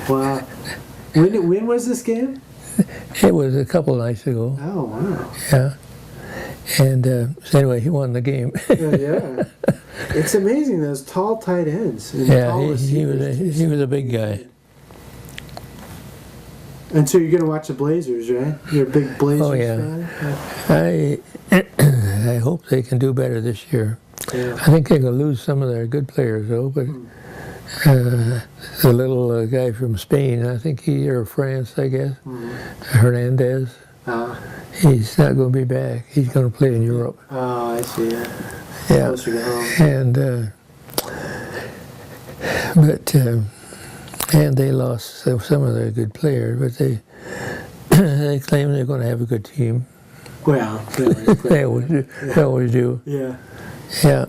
Wow. When was this game? It was a couple nights ago. Oh, wow. Yeah. And so anyway, he won the game. Yeah. It's amazing, those tall tight ends. And Yeah, tall he receivers. was a big guy. And so you're going to watch the Blazers, right? You're a big Blazers Oh, yeah. fan? I hope they can do better this year. Yeah. I think they're going to lose some of their good players, though. But the little guy from Spain, I think or France, I guess, Hernandez, he's not going to be back. He's going to play in Europe. Oh, I see. Yeah. Yeah. Closer to home. And they lost some of their good players, but they claim they're going to have a good team. Well, They always do. Yeah. Yeah.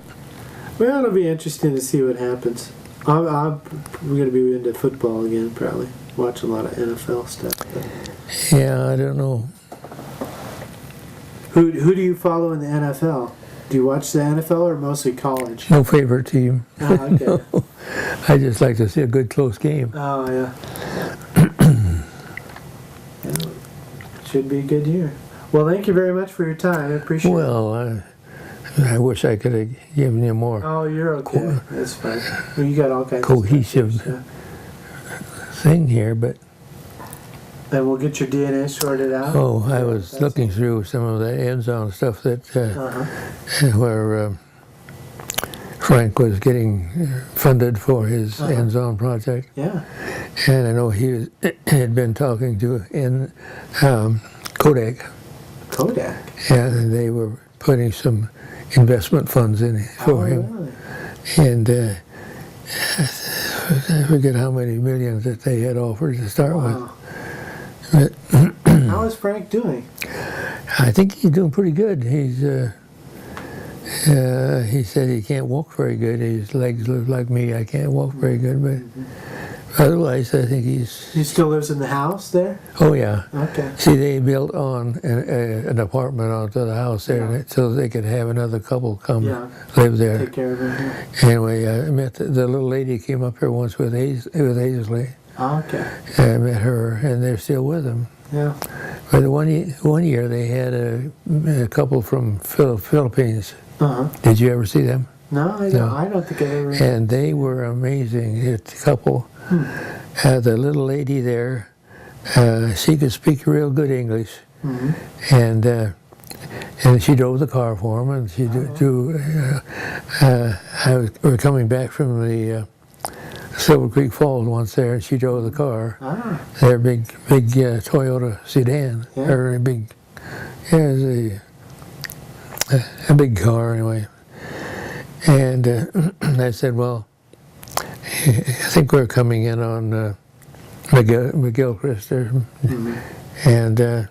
Well, it'll be interesting to see what happens. I'm going to be into football again, probably. Watch a lot of NFL stuff. But. Yeah, I don't know. Who do you follow in the NFL? Do you watch the NFL or mostly college? No favorite team. Oh, okay. No. I just like to see a good close game. Oh, yeah. Yeah. Should be a good year. Well, thank you very much for your time. I appreciate it. Well, I wish I could have given you more Oh, you're okay. That's fine. Well, you got all kinds cohesive of stuff. thing here, but Then we'll get your DNA sorted out. I was looking through some of the end zone stuff that where Frank was getting funded for his end zone project. Yeah. And I know he had been talking to Kodak. Kodak. And they were putting some investment funds in for him. Really? And I forget how many millions that they had offered to start with. But How is Frank doing? I think he's doing pretty good. He said he can't walk very good. His legs look like me. I can't walk very good, but otherwise I think he's... He still lives in the house there? Oh, yeah. Okay. See, they built on an apartment onto the house there so they could have another couple come live there. Take care of him. Anyway, I met the little lady came up here once with Aisley. Okay. I met her, and they're still with him. Yeah. But one year they had a couple from Philippines. Uh-huh. Did you ever see them? No, I don't think I ever... And they were amazing. It's a couple. The little lady there, she could speak real good English. And she drove the car for him, and she we're coming back from the Silver Creek Falls once there, and she drove the car. Their big Toyota sedan, or a big, it was a big car anyway. And I said, well, I think we're coming in on McGilchrist there. And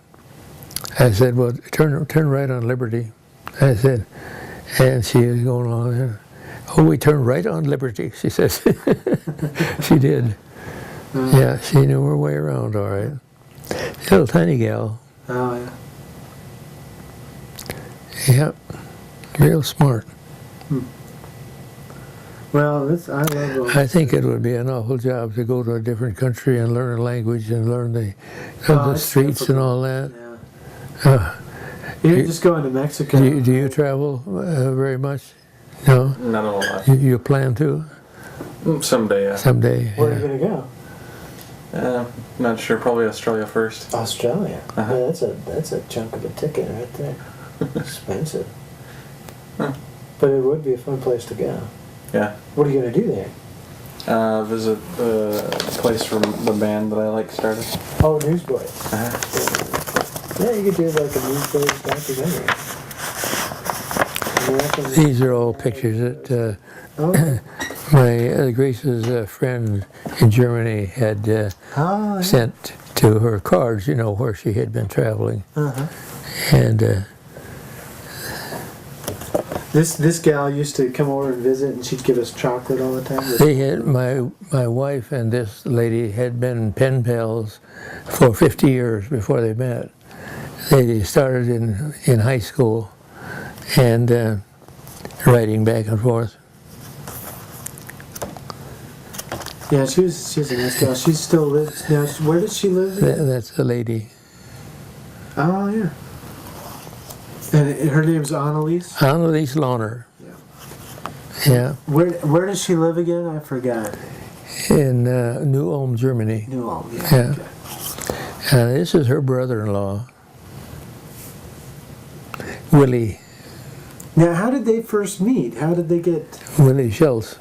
I said, well, turn right on Liberty. I said, and she was going on there. Oh, we turned right on Liberty, she says. She did. Yeah, she knew her way around all right. Little tiny gal. Oh, yeah. Yeah, real smart. Well, I love I think it would be an awful job to go to a different country and learn a language and learn the streets and all that. Yeah. You're just going to Mexico. Do you travel very much? No? Not a lot. You plan to? Someday, yeah. Someday. Where are you going to go? Not sure. Probably Australia first. Australia. Yeah, that's a chunk of a ticket right there. Expensive. But it would be a fun place to go. Yeah. What are you going to do there? Visit a place from the band that I like started. Oh, Newsboys. Yeah, you could do like a Newsboys documentary. These are all pictures that my Grace's friend in Germany had sent to her cards, where she had been traveling. And this gal used to come over and visit, and she'd give us chocolate all the time. They had my wife and this lady had been pen pals for 50 years before they met. They started in high school and writing back and forth. Yeah, she's a nice girl. She still lives now. Where does she live? That's the lady. Oh yeah. And her name's Annalise. Annalise Launer. Yeah. Where does she live again? I forgot. In New Ulm, Germany. New Ulm. Yeah. Okay. This is her brother-in-law, Willie. Now, how did they first meet? How did they get? Willie Schultz.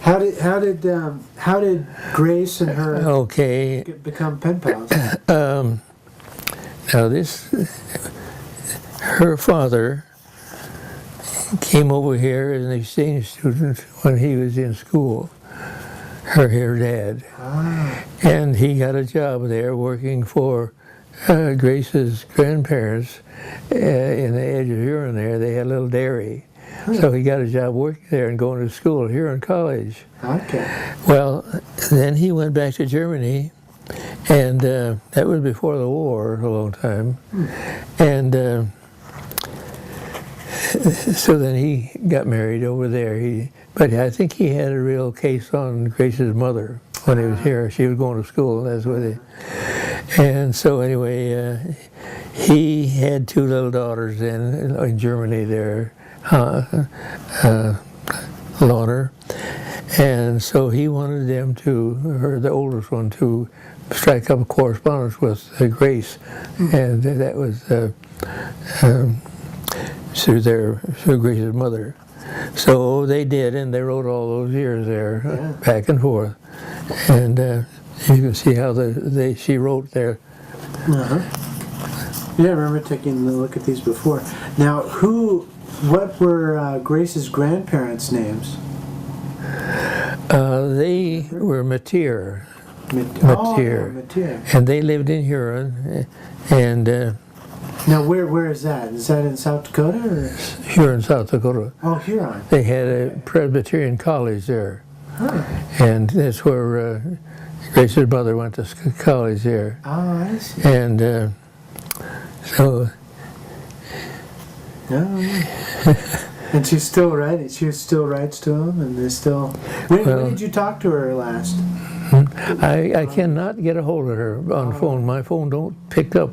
How did Grace and her Okay. become pen pals? Now her father came over here as an exchange student when he was in school. Her dad. Ah. And he got a job there working for Grace's grandparents in the edge of Huron there. They had a little dairy. So he got a job working there and going to school here in college. Okay. Well, then he went back to Germany, and that was before the war, a long time. And so then he got married over there. But I think he had a real case on Grace's mother when he was here. She was going to school, and that's what he. And so anyway, he had two little daughters in Germany there. Launer, and so he wanted them the oldest one, to strike up a correspondence with Grace, and that was through Grace's mother. So they did, and they wrote all those years there, back and forth, and you can see how she wrote there. Yeah, I remember taking a look at these before. Now, what were Grace's grandparents' names? They were Mateer. Mateer. And they lived in Huron. And now, where is that? Is that in South Dakota? Or? Huron, South Dakota. Oh, Huron. They had a Presbyterian college there. Huh. And that's where Grace's mother went to college there. Oh, I see. And so... And she's still writing. She still writes to him, and they still. When did you talk to her last? I cannot get a hold of her on the phone. My phone don't pick up.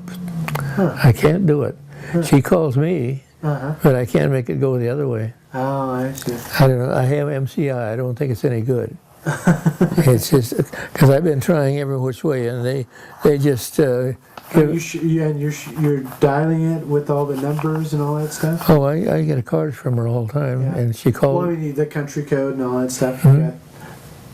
I can't do it. She calls me, but I can't make it go the other way. Oh, I see. I don't know. I have MCI. I don't think it's any good. It's just because I've been trying every which way, and they just. You're dialing it with all the numbers and all that stuff? Oh, I get a card from her all the time, and she calls. Well, I mean, the country code and all that stuff. Mm-hmm.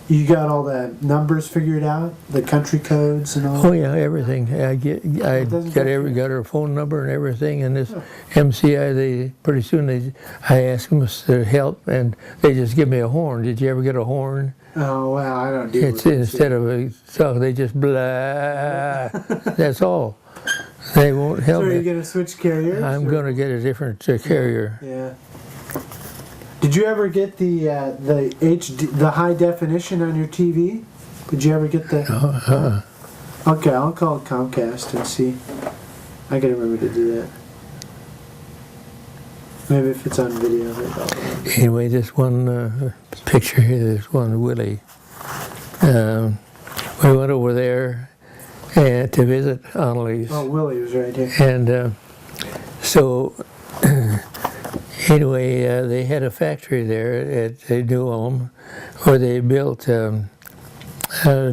You got all the numbers figured out, the country codes and all. Oh yeah, everything. I got her phone number and everything. And this MCI, pretty soon I ask them to help, and they just give me a horn. Did you ever get a horn? Oh well, I don't do it. Instead of a song, they just blah. That's all. They won't help me. So are you going to switch carriers? I'm going to get a different carrier. Yeah. Did you ever get the high definition on your TV? Did you ever get the? Okay, I'll call Comcast and see. I gotta remember to do that. Maybe if it's on video. Anyway, this one picture here, this one Willie. We went over there to visit Annalise. Oh, Willie was right here. And so, anyway, they had a factory there at New Ulm where they built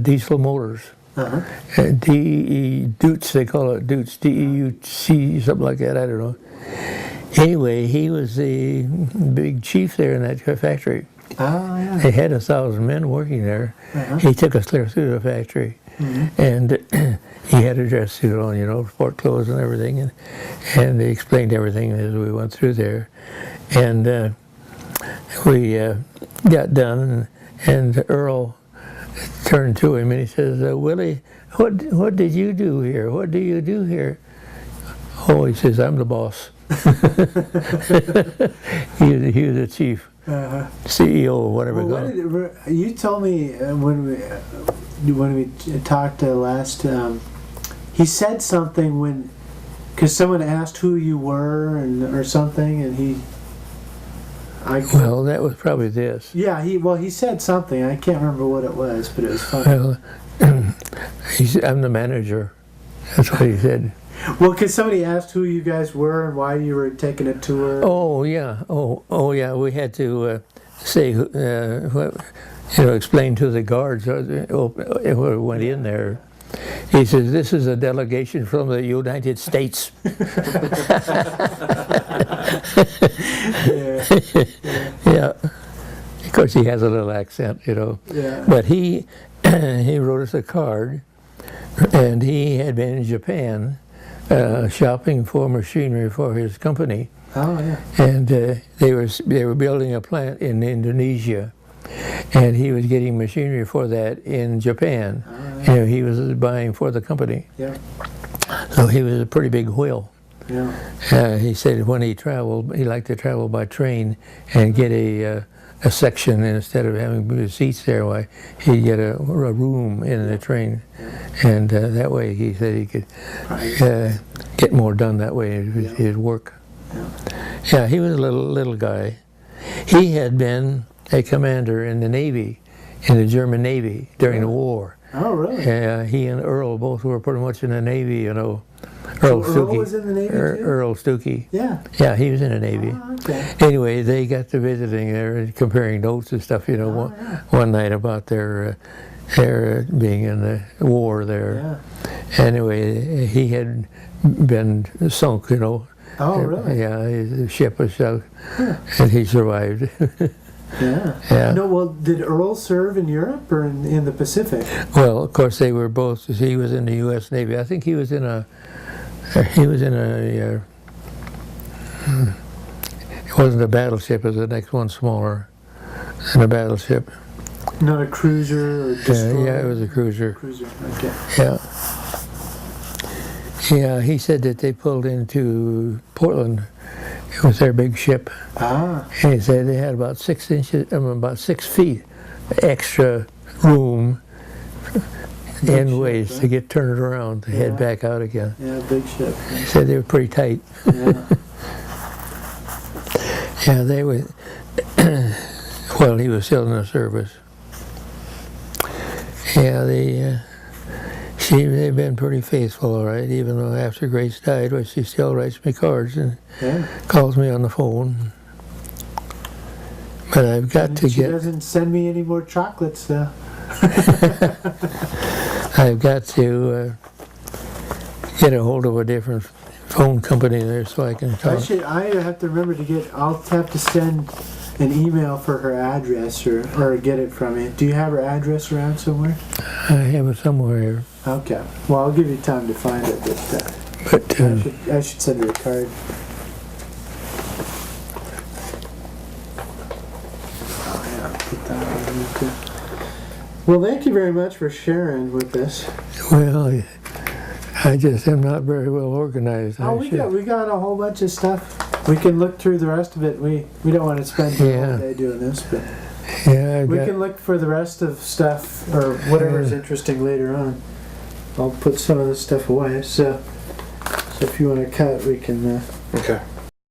diesel motors. Deutz, they call it Deutz, D-E-U-C, something like that, I don't know. Anyway, he was the big chief there in that factory. Oh, yeah. They had 1,000 men working there. He took us clear through the factory. And he had a dress suit on, sport clothes and everything. And they explained everything as we went through there. And we got done, and Earl turned to him and he says, Willie, what did you do here? What do you do here? Oh, he says, I'm the boss. he was the chief, CEO or whatever. Well, you told me when we talked last, he said something because someone asked who you were or something, and he. Well, that was probably this. Yeah, he said something. I can't remember what it was, but it was funny. Well, he said, I'm the manager. That's what he said. Well, because somebody asked who you guys were and why you were taking a tour. Oh yeah. Oh yeah. We had to say, explain to the guards who went in there. He says, "This is a delegation from the United States." Yeah. Of course, he has a little accent, Yeah. But he wrote us a card, and he had been in Japan shopping for machinery for his company. Oh yeah. And they were building a plant in Indonesia, and he was getting machinery for that in Japan. He was buying for the company. Yeah. So he was a pretty big whale. Yeah. He said when he traveled, he liked to travel by train and get a section, and instead of having seats there, why he'd get a room in the train, and that way he said he could get more done that way in his work. Yeah, he was a little guy. He had been a commander in the Navy, in the German Navy during the war. Oh, really? Yeah, he and Earl both were pretty much in the Navy, Earl Earl was in the Navy too? Earl Stuckey. Yeah. Yeah, he was in the Navy. Oh, okay. Anyway, they got to visiting there and comparing notes and stuff, one night about their being in the war there. Yeah. Anyway, he had been sunk, Oh, really? Yeah, his ship was sunk, and he survived. Yeah. Yeah. No, well, did Earl serve in Europe or in the Pacific? Well, of course, they were both. He was in the U.S. Navy. I think he was in a. It wasn't a battleship. It was the next one smaller than a battleship. Not a cruiser or destroyer? Yeah, it was a cruiser. Cruiser, okay. Yeah. Yeah, he said that they pulled into Portland. It was their big ship. Ah. And he said they had about 6 feet extra room endways to get turned around to head back out again. Yeah, big ship. He said they were pretty tight. Yeah. Yeah, they were. Well, he was still in the service. Yeah, they've been pretty faithful, all right, even though after Grace died, well, she still writes me cards and calls me on the phone. But I've got to She get... doesn't send me any more chocolates, though. I've got to get a hold of a different phone company there so I can talk. I have to remember to I'll have to send an email for her address or get it from you. Do you have her address around somewhere? I have it somewhere. Okay. Well, I'll give you time to find it, but I should send her a card. Oh, yeah, put that on there too. Well, thank you very much for sharing with us. Well, I just am not very well organized. Oh, we got a whole bunch of stuff. We can look through the rest of it. We don't want to spend the whole day doing this, but we can look for the rest of stuff or whatever is interesting later on. I'll put some of this stuff away. So if you want to cut, we can. Okay.